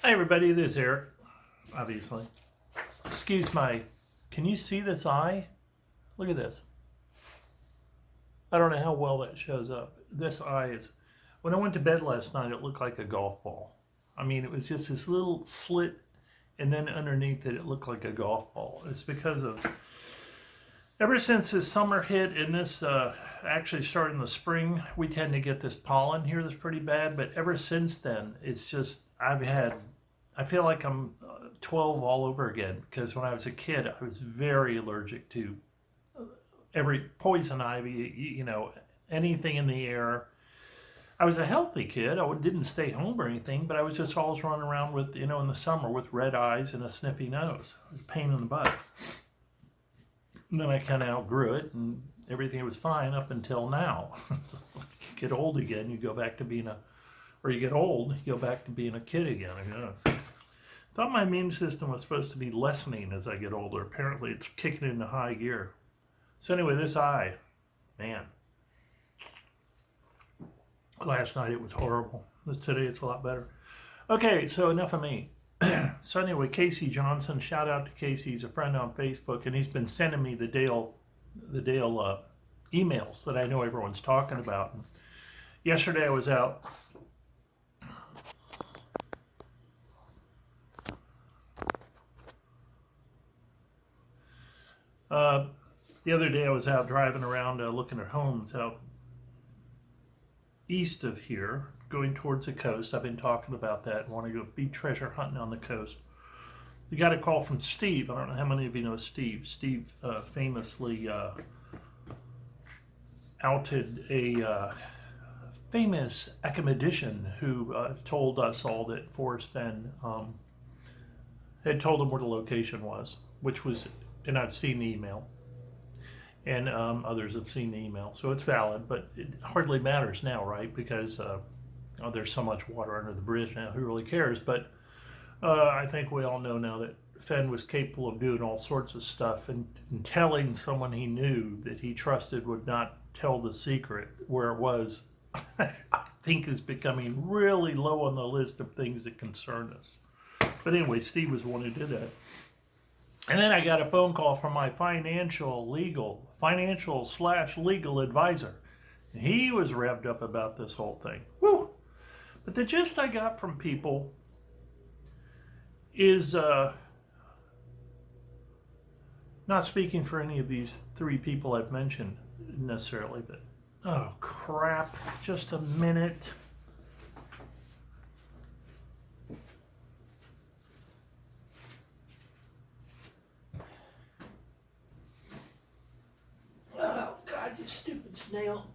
Hi everybody, this is Eric, obviously. Excuse my, can you see this eye? Look at this. I don't know how well that shows up. This eye is, when I went to bed last night, it looked like a golf ball. I mean, it was just this little slit, and then underneath it, it looked like a golf ball. It's because of, ever since this summer hit and this actually started in the spring, we tend to get this pollen here that's pretty bad, but ever since then, it's just, I feel like I'm 12 all over again, because when I was a kid, I was very allergic to every poison ivy, anything in the air. I was a healthy kid. I didn't stay home or anything, but I was just always running around with, in the summer with red eyes and a sniffy nose. It was a pain in the butt. And then I kind of outgrew it, and everything was fine up until now. You get old again, you go back to being or you get old, you go back to being a kid again. Thought my immune system was supposed to be lessening as I get older. Apparently it's kicking into high gear. So anyway, this eye, man. Last night it was horrible. Today it's a lot better. Okay, so enough of me. So anyway, Casey Johnson, shout out to Casey. He's a friend on Facebook, and he's been sending me the Dale emails that I know everyone's talking about. And yesterday I was out. The other day I was out driving around looking at homes out east of here, going towards the coast. I've been talking about that and want to go be treasure hunting on the coast. We got a call from Steve. I don't know how many of you know Steve. Steve famously outed a famous academician who told us all that Forrest Fenn had told him where the location was, which was, and I've seen the email. And others have seen the email, so it's valid, but it hardly matters now, right? Because there's so much water under the bridge now, who really cares? But I think we all know now that Fenn was capable of doing all sorts of stuff, and telling someone he knew that he trusted would not tell the secret where it was, I think is becoming really low on the list of things that concern us. But anyway, Steve was the one who did that. And then I got a phone call from my financial/legal advisor. And he was revved up about this whole thing. Woo! But the gist I got from people is, not speaking for any of these three people I've mentioned necessarily, but, oh crap, just a minute. You stupid snail.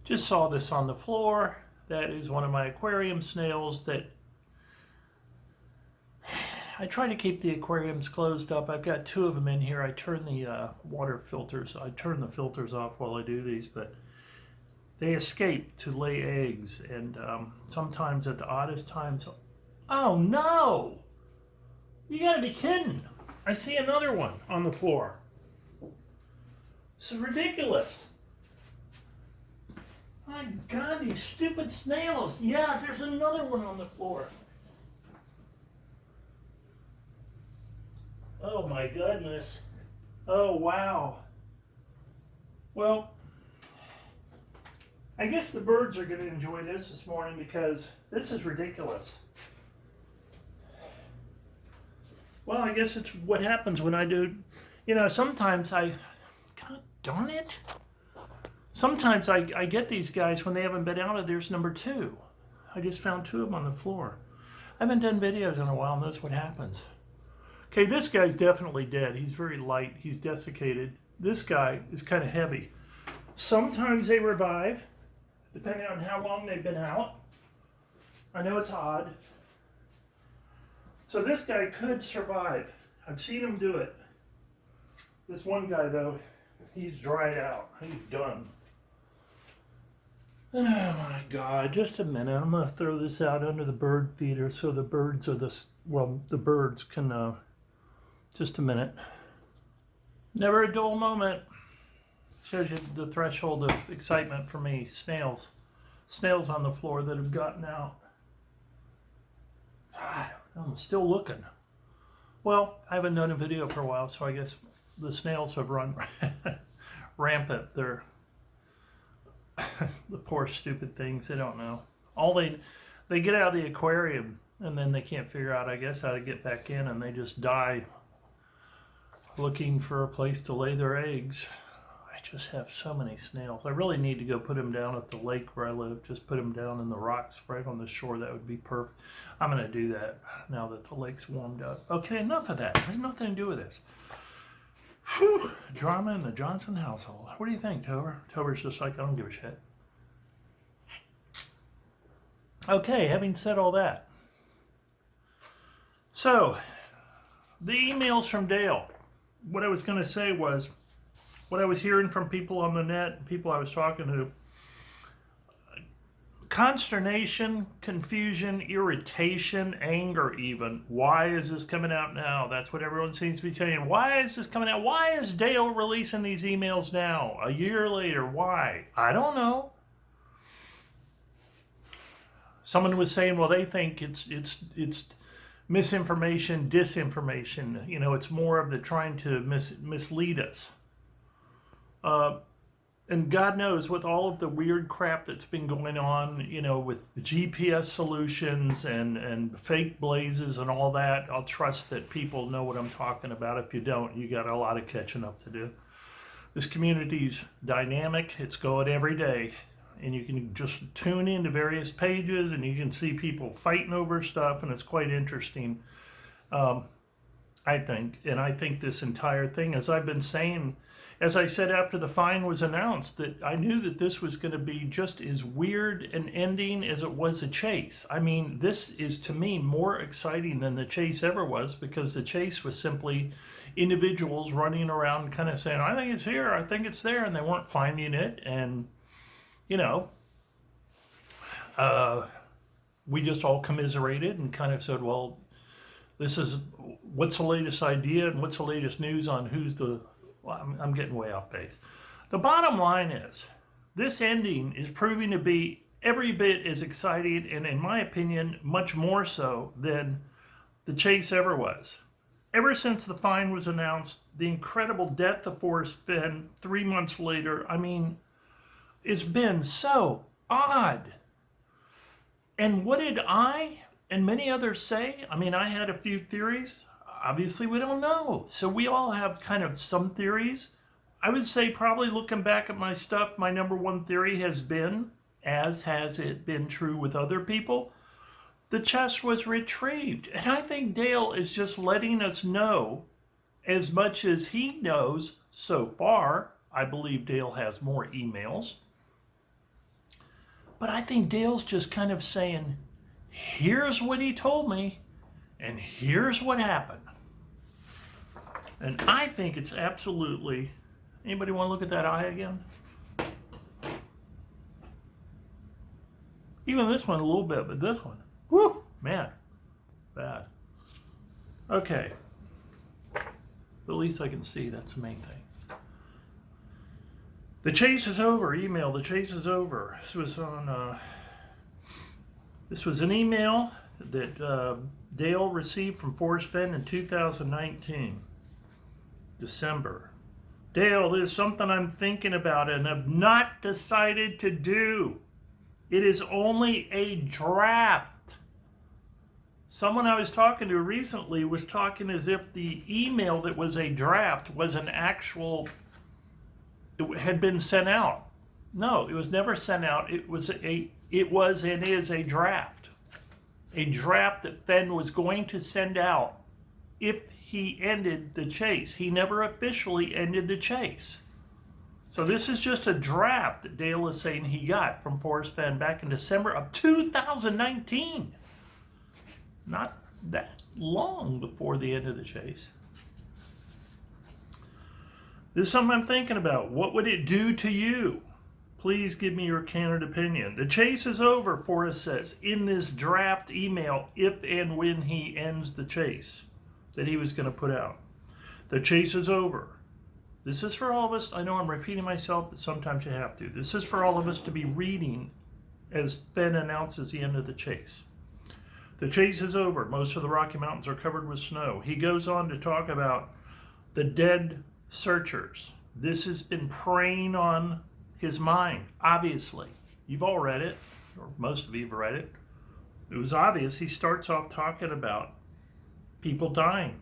Just saw this on the floor. That is one of my aquarium snails that I try to keep the aquariums closed up. I've got two of them in here. I turn the water filters, I turn the filters off while I do these, but they escape to lay eggs, and sometimes at the oddest times. Oh no! You gotta be kidding. I see another one on the floor. This is ridiculous. My God, these stupid snails. Yeah, there's another one on the floor. Oh my goodness. Oh wow. Well, I guess the birds are going to enjoy this morning, because this is ridiculous. Well, I guess it's what happens when I do, sometimes God darn it. Sometimes I get these guys when they haven't been out of there's number two. I just found two of them on the floor. I haven't done videos in a while, and that's what happens. Okay, this guy's definitely dead. He's very light. He's desiccated. This guy is kind of heavy. Sometimes they revive, depending on how long they've been out. I know it's odd. So this guy could survive. I've seen him do it. This one guy, though, he's dried out. He's done. Oh my God, just a minute. I'm going to throw this out under the bird feeder so the birds are the birds can, just a minute. Never a dull moment. Shows you the threshold of excitement for me. Snails. Snails on the floor that have gotten out. God, I'm still looking. Well, I haven't done a video for a while, so I guess the snails have run rampant. They're the poor stupid things. They don't know. They get out of the aquarium and then they can't figure out, I guess, how to get back in, and they just die looking for a place to lay their eggs. I just have so many snails. I really need to go put them down at the lake where I live. Just put them down in the rocks right on the shore. That would be perfect. I'm going to do that now that the lake's warmed up. Okay, enough of that. It has nothing to do with this. Whew. Drama in the Johnson household. What do you think, Tober? Tober's just like, I don't give a shit. Okay, having said all that. So, the emails from Dale. What I was going to say was, what I was hearing from people on the net, people I was talking to, consternation, confusion, irritation, anger even. Why is this coming out now? That's what everyone seems to be saying. Why is this coming out? Why is Dale releasing these emails now? A year later, why? I don't know. Someone was saying, well, they think it's misinformation, disinformation. You know, it's more of the trying to mislead us. And God knows, with all of the weird crap that's been going on, you know, with GPS solutions and fake blazes and all that, I'll trust that people know what I'm talking about. If you don't, you got a lot of catching up to do. This community's dynamic. It's going every day. And you can just tune into various pages and you can see people fighting over stuff, and it's quite interesting, I think. And I think this entire thing, as I've been saying, as I said after the fine was announced, that I knew that this was going to be just as weird an ending as it was a chase. I mean, this is, to me, more exciting than the chase ever was, because the chase was simply individuals running around kind of saying, I think it's here, I think it's there, and they weren't finding it. And, you know, we just all commiserated and kind of said, well, this is, what's the latest idea and what's the latest news on who's the... Well, I'm getting way off base. The bottom line is, this ending is proving to be every bit as exciting, and in my opinion, much more so than the chase ever was. Ever since the fine was announced, the incredible death of Forrest Fenn 3 months later, I mean, it's been so odd. And what did I and many others say? I mean, I had a few theories. Obviously, we don't know. So we all have kind of some theories. I would say, probably looking back at my stuff, my number one theory has been, as has it been true with other people, the chest was retrieved. And I think Dale is just letting us know as much as he knows so far. I believe Dale has more emails. But I think Dale's just kind of saying, here's what he told me, and here's what happened. And I think it's absolutely... Anybody want to look at that eye again? Even this one a little bit, but this one, whoo, man, bad. Okay. But at least I can see, that's the main thing. The chase is over. Email, the chase is over. This was on... this was an email that Dale received from Forrest Fenn in 2019. December. Dale, there's something I'm thinking about and have not decided to do. It is only a draft. Someone I was talking to recently was talking as if the email that was a draft was an actual, it had been sent out. No, it was never sent out. It was and is a draft. A draft that Fenn was going to send out if he ended the chase. He never officially ended the chase. So this is just a draft that Dale is saying he got from Forrest Fenn back in December of 2019. Not that long before the end of the chase. This is something I'm thinking about. What would it do to you? Please give me your candid opinion. The chase is over, Forrest says, in this draft email, if and when he ends the chase that he was going to put out. The chase is over. This is for all of us. I know I'm repeating myself, but sometimes you have to. This is for all of us to be reading as Fenn announces the end of the chase. The chase is over. Most of the Rocky Mountains are covered with snow. He goes on to talk about the dead searchers. This has been preying on his mind, obviously. You've all read it, or most of you have read it. It was obvious. He starts off talking about people dying.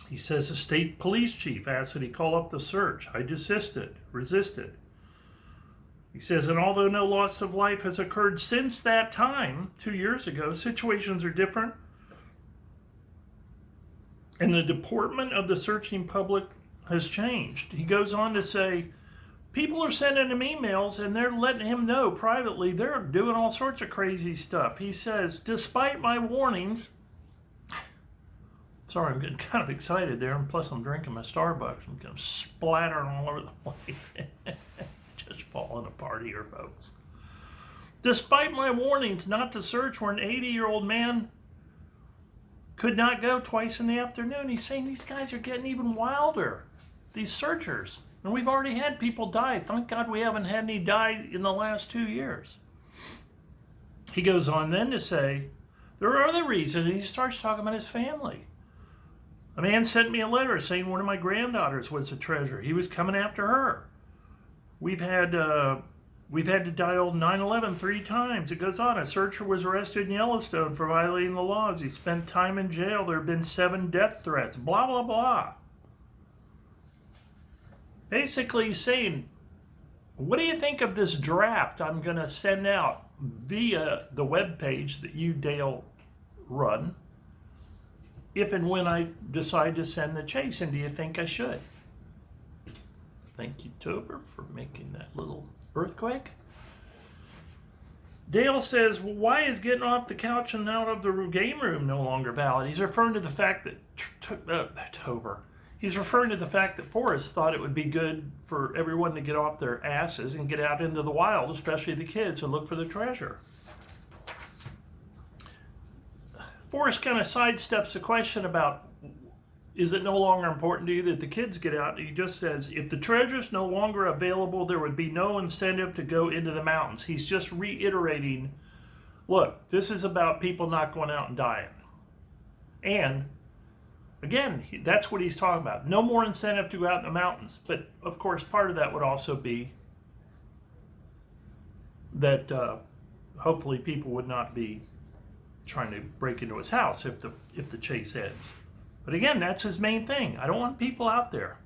He says the state police chief asked that he call up the search. I resisted. He says, and although no loss of life has occurred since that time, 2 years ago, situations are different. And the deportment of the searching public has changed. He goes on to say, people are sending him emails and they're letting him know privately they're doing all sorts of crazy stuff. He says, despite my warnings, sorry, I'm getting kind of excited there, and plus I'm drinking my Starbucks. I'm kind of splattering all over the place. Just falling apart here, folks. Despite my warnings not to search where an 80-year-old man could not go twice in the afternoon, he's saying these guys are getting even wilder, these searchers. And we've already had people die. Thank God we haven't had any die in the last 2 years. He goes on then to say, there are other reasons. He starts talking about his family. A man sent me a letter saying one of my granddaughters was a treasure. He was coming after her. We've had to dial 911 3 times. It goes on. A searcher was arrested in Yellowstone for violating the laws. He spent time in jail. There have been 7 death threats. Blah, blah, blah. Basically saying, what do you think of this draft I'm going to send out via the webpage that you, Dale, run, if and when I decide to send the chase? And do you think I should? Thank you, Tober, for making that little earthquake. Dale says, well, why is getting off the couch and out of the game room no longer valid? He's referring to the fact that Tober. He's referring to the fact that Forrest thought it would be good for everyone to get off their asses and get out into the wild, especially the kids, and look for the treasure. Forrest kind of sidesteps the question about, is it no longer important to you that the kids get out? He just says, if the treasure's no longer available, there would be no incentive to go into the mountains. He's just reiterating, look, this is about people not going out and dying. And again, that's what he's talking about. No more incentive to go out in the mountains. But of course, part of that would also be that hopefully people would not be trying to break into his house if the chase ends. But again, that's his main thing. I don't want people out there.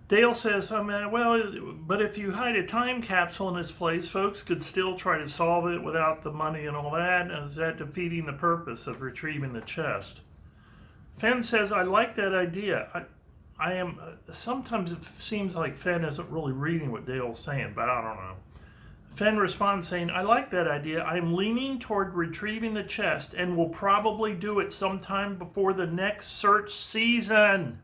Dale says, but if you hide a time capsule in this place, folks could still try to solve it without the money and all that. And is that defeating the purpose of retrieving the chest? Fenn says, I like that idea. Sometimes it seems like Fenn isn't really reading what Dale's saying, but I don't know. Fenn responds saying, I like that idea. I'm leaning toward retrieving the chest and will probably do it sometime before the next search season.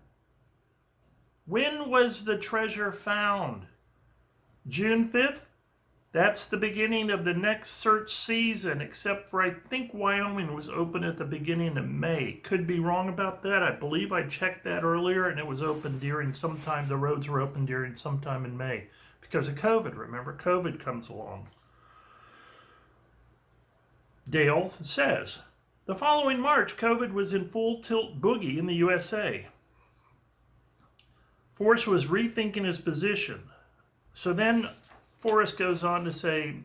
When was the treasure found? June 5th? That's the beginning of the next search season, except for I think Wyoming was open at the beginning of May. Could be wrong about that. I believe I checked that earlier and it was open during sometime, the roads were open during sometime in May. Because of COVID, remember, COVID comes along. Dale says, the following March, COVID was in full tilt boogie in the USA. Forrest was rethinking his position. So then Forrest goes on to say,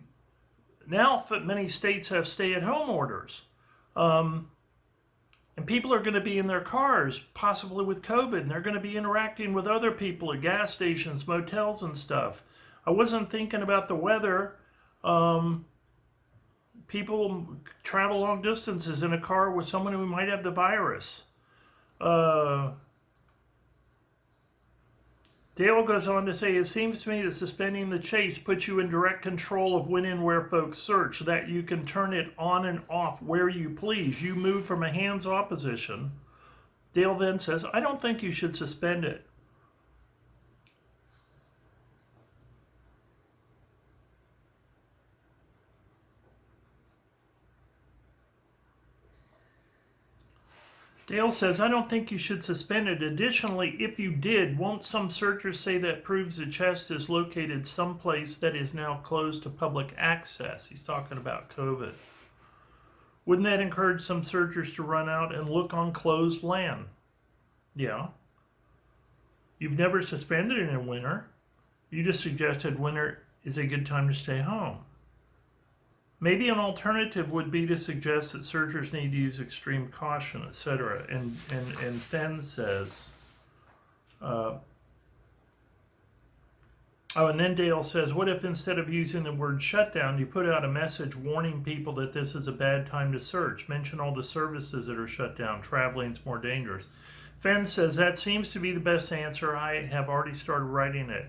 now many states have stay-at-home orders. And people are going to be in their cars, possibly with COVID, and they're going to be interacting with other people at gas stations, motels, and stuff. I wasn't thinking about the weather. People travel long distances in a car with someone who might have the virus. Dale goes on to say, it seems to me that suspending the chase puts you in direct control of when and where folks search, that you can turn it on and off where you please. You move from a hands-off position. Dale then says, I don't think you should suspend it. Dale says, I don't think you should suspend it. Additionally, if you did, won't some searchers say that proves the chest is located someplace that is now closed to public access? He's talking about COVID. Wouldn't that encourage some searchers to run out and look on closed land? Yeah. You've never suspended it in winter. You just suggested winter is a good time to stay home. Maybe an alternative would be to suggest that searchers need to use extreme caution, etc. And Fenn says, and then Dale says, what if instead of using the word shutdown, you put out a message warning people that this is a bad time to search? Mention all the services that are shut down. Traveling's more dangerous. Fenn says, that seems to be the best answer. I have already started writing it.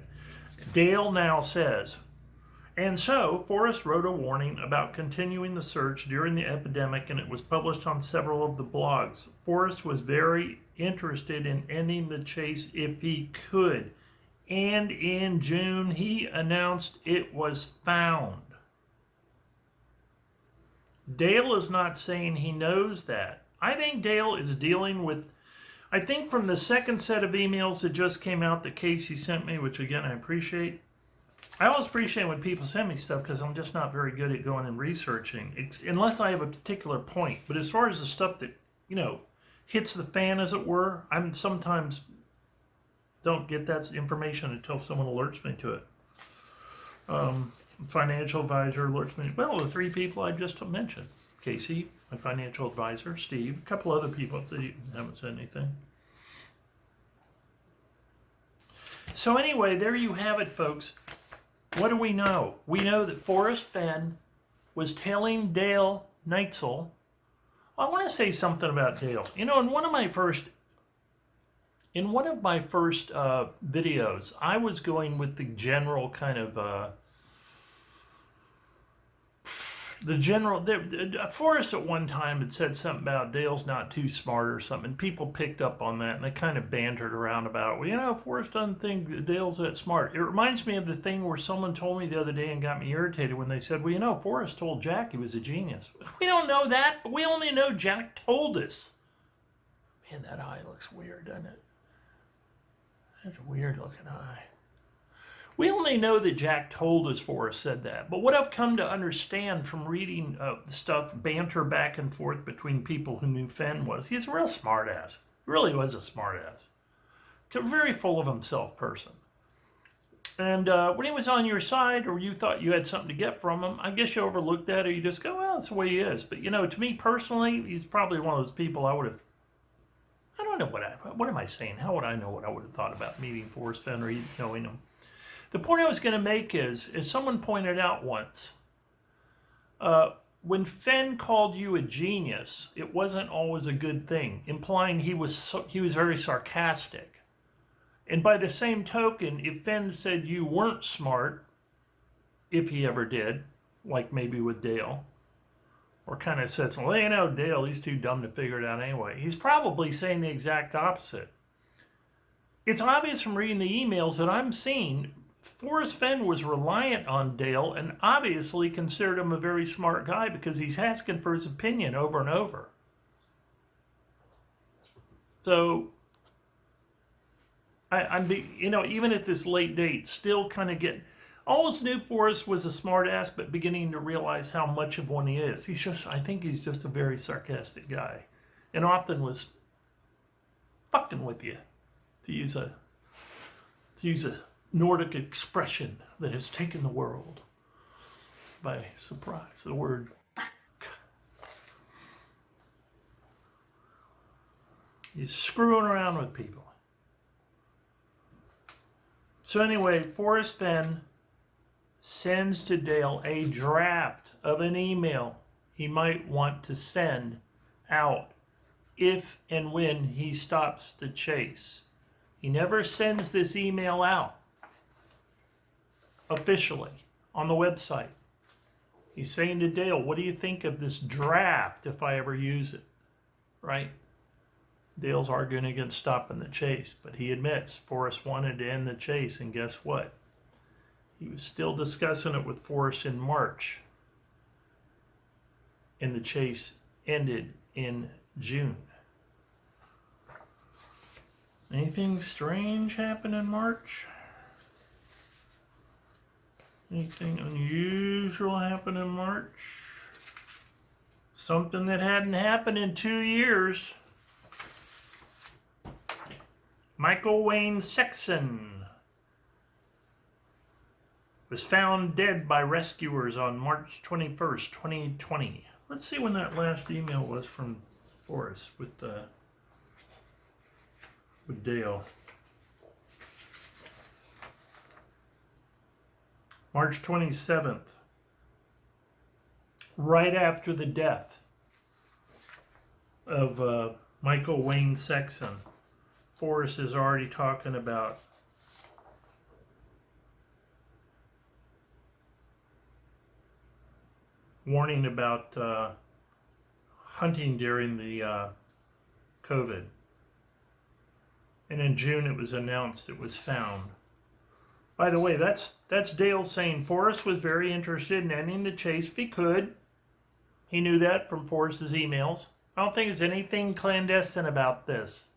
Dale now says, and so Forrest wrote a warning about continuing the search during the epidemic, and it was published on several of the blogs. Forrest was very interested in ending the chase if he could, and in June he announced it was found. Dale is not saying he knows that. I think Dale is dealing with, I think from the second set of emails that just came out that Casey sent me, which again I appreciate. I always appreciate when people send me stuff because I'm just not very good at going and researching, unless I have a particular point. But as far as the stuff that, hits the fan, as it were, I'm sometimes don't get that information until someone alerts me to it. Financial advisor alerts me. Well, the three people I just mentioned. Casey, my financial advisor, Steve, a couple other people that haven't said anything. So anyway, there you have it, folks. What do we know? We know that Forrest Fenn was telling Dale Neitzel. I want to say something about Dale. In one of my first videos, I was going with the general kind of Forrest at one time had said something about Dale's not too smart or something, and people picked up on that, and they kind of bantered around about it. Well, Forrest doesn't think Dale's that smart. It reminds me of the thing where someone told me the other day and got me irritated when they said, well, Forrest told Jack he was a genius. We don't know that, but we only know Jack told us. Man, that eye looks weird, doesn't it? That's a weird looking eye. We only know that Jack told us Forrest said that. But what I've come to understand from reading the stuff, banter back and forth between people who knew Fenn was, he's a real smartass. He really was a smartass. A very full of himself person. And when he was on your side, or you thought you had something to get from him, I guess you overlooked that, or you just go, well, that's the way he is. But, to me personally, he's probably one of those people I would have, I don't know what am I saying? How would I know what I would have thought about meeting Forrest Fenn or knowing him? The point I was going to make is, as someone pointed out once, when Fenn called you a genius, it wasn't always a good thing, implying he was very sarcastic. And by the same token, if Fenn said you weren't smart, if he ever did, like maybe with Dale, or kind of says, well, Dale, he's too dumb to figure it out anyway, he's probably saying the exact opposite. It's obvious from reading the emails that I'm seeing Forrest Fenn was reliant on Dale and obviously considered him a very smart guy because he's asking for his opinion over and over. So, even at this late date, still kind of always knew Forrest was a smart ass, but beginning to realize how much of one he is. I think he's just a very sarcastic guy, and often was fucking with you, to use a Nordic expression that has taken the world by surprise. The word fuck. He's screwing around with people. So anyway, Forrest Fenn sends to Dale a draft of an email he might want to send out if and when he stops the chase. He never sends this email out officially on the website. He's saying to Dale, what do you think of this draft if I ever use it? Right? Dale's arguing against stopping the chase, but he admits Forrest wanted to end the chase, and guess what? He was still discussing it with Forrest in March, and the chase ended in June. Anything strange happen in March? Anything unusual happen in March? Something that hadn't happened in 2 years. Michael Wayne Sexton was found dead by rescuers on March 21st, 2020. Let's see when that last email was from Forrest with Dale. March 27th, right after the death of Michael Wayne Sexton. Forrest is already talking about warning about hunting during the COVID. And in June it was announced it was found. By the way, that's Dale saying Forrest was very interested in ending the chase if he could. He knew that from Forrest's emails. I don't think there's anything clandestine about this.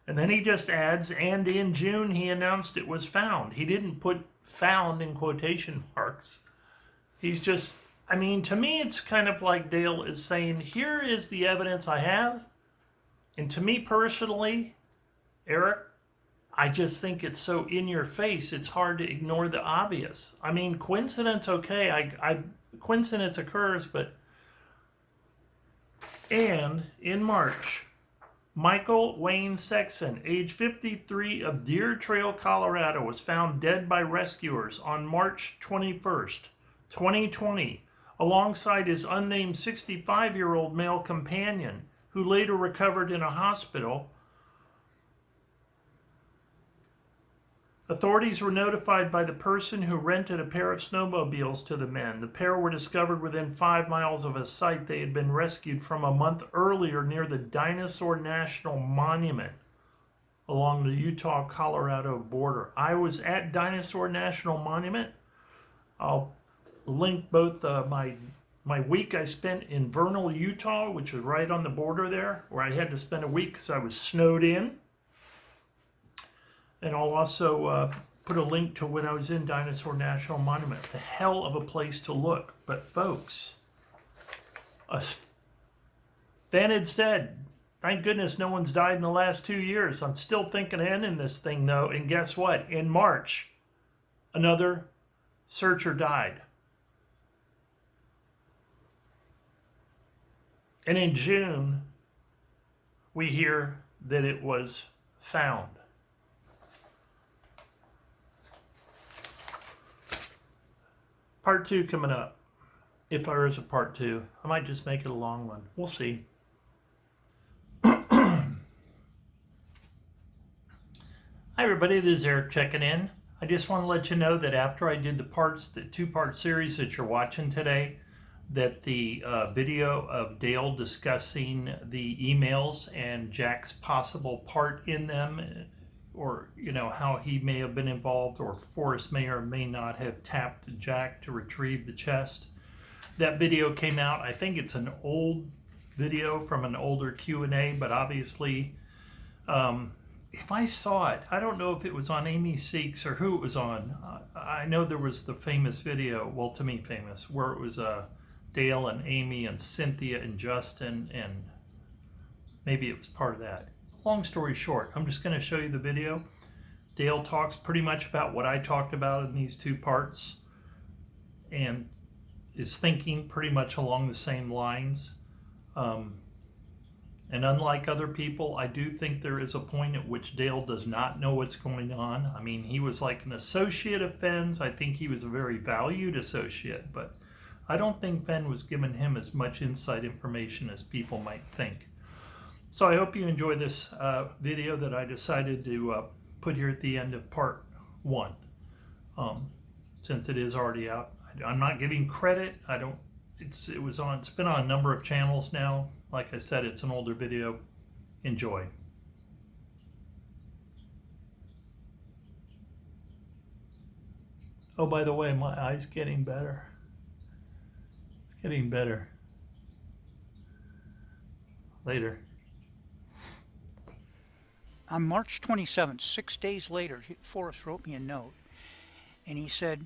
And then he just adds, and in June he announced it was found. He didn't put found in quotation marks. He's just, I mean, to me it's kind of like Dale is saying, here is the evidence I have. And to me personally, Eric, I just think it's so in your face, it's hard to ignore the obvious. I mean, coincidence, okay, coincidence occurs, but... And in March, Michael Wayne Sexton, age 53, of Deer Trail, Colorado, was found dead by rescuers on March 21st, 2020, alongside his unnamed 65-year-old male companion, who later recovered in a hospital. Authorities were notified by the person who rented a pair of snowmobiles to the men. The pair were discovered within 5 miles of a site they had been rescued from a month earlier near the Dinosaur National Monument along the Utah-Colorado border. I was at Dinosaur National Monument. I'll link both my week I spent in Vernal, Utah, which is right on the border there, where I had to spend a week because I was snowed in. And I'll also put a link to when I was in Dinosaur National Monument. A hell of a place to look. But folks, Fan had said, thank goodness no one's died in the last 2 years. I'm still thinking of ending this thing though. And guess what? In March, another searcher died. And in June, we hear that it was found. Part 2 coming up. If there is a part 2, I might just make it a long one. We'll see. Hi everybody, this is Eric checking in. I just want to let you know that after I did the 2-part series that you're watching today, that the video of Dale discussing the emails and Jack's possible part in them, or how he may have been involved, or Forrest may or may not have tapped Jack to retrieve the chest. That video came out. I think it's an old video from an older Q&A, but obviously, if I saw it, I don't know if it was on Amy Seeks or who it was on. I know there was the famous video, well, to me famous, where it was Dale and Amy and Cynthia and Justin, and maybe it was part of that. Long story short, I'm just going to show you the video. Dale talks pretty much about what I talked about in these 2 parts and is thinking pretty much along the same lines. And unlike other people, I do think there is a point at which Dale does not know what's going on. I mean, he was like an associate of Fenn's. I think he was a very valued associate, but I don't think Fenn was giving him as much inside information as people might think. So I hope you enjoy this video that I decided to put here at the end of part 1, since it is already out. I'm not giving credit. It's been on a number of channels now. Like I said, it's an older video. Enjoy. Oh, by the way, my eye's getting better. It's getting better. Later. On March 27th, 6 days later, Forrest wrote me a note and he said,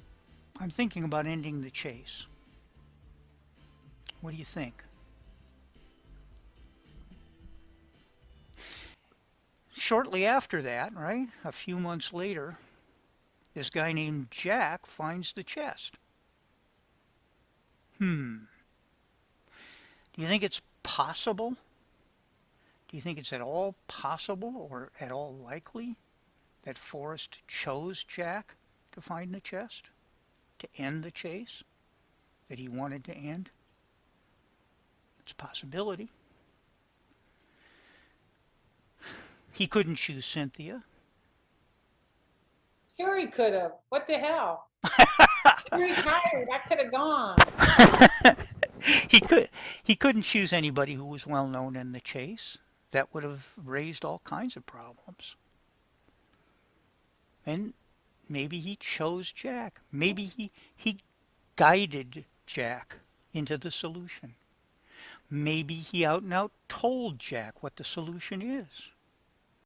I'm thinking about ending the chase. What do you think? Shortly after that, right, a few months later, this guy named Jack finds the chest. Hmm. Do you think it's possible? Do you think it's at all possible or at all likely that Forrest chose Jack to find the chest? To end the chase that he wanted to end? It's a possibility. He couldn't choose Cynthia. Sure, he could have. What the hell? He retired. I could have gone. he could he couldn't choose anybody who was well known in the chase. That would have raised all kinds of problems. And maybe he chose Jack. Maybe he guided Jack into the solution. Maybe he out and out told Jack what the solution is.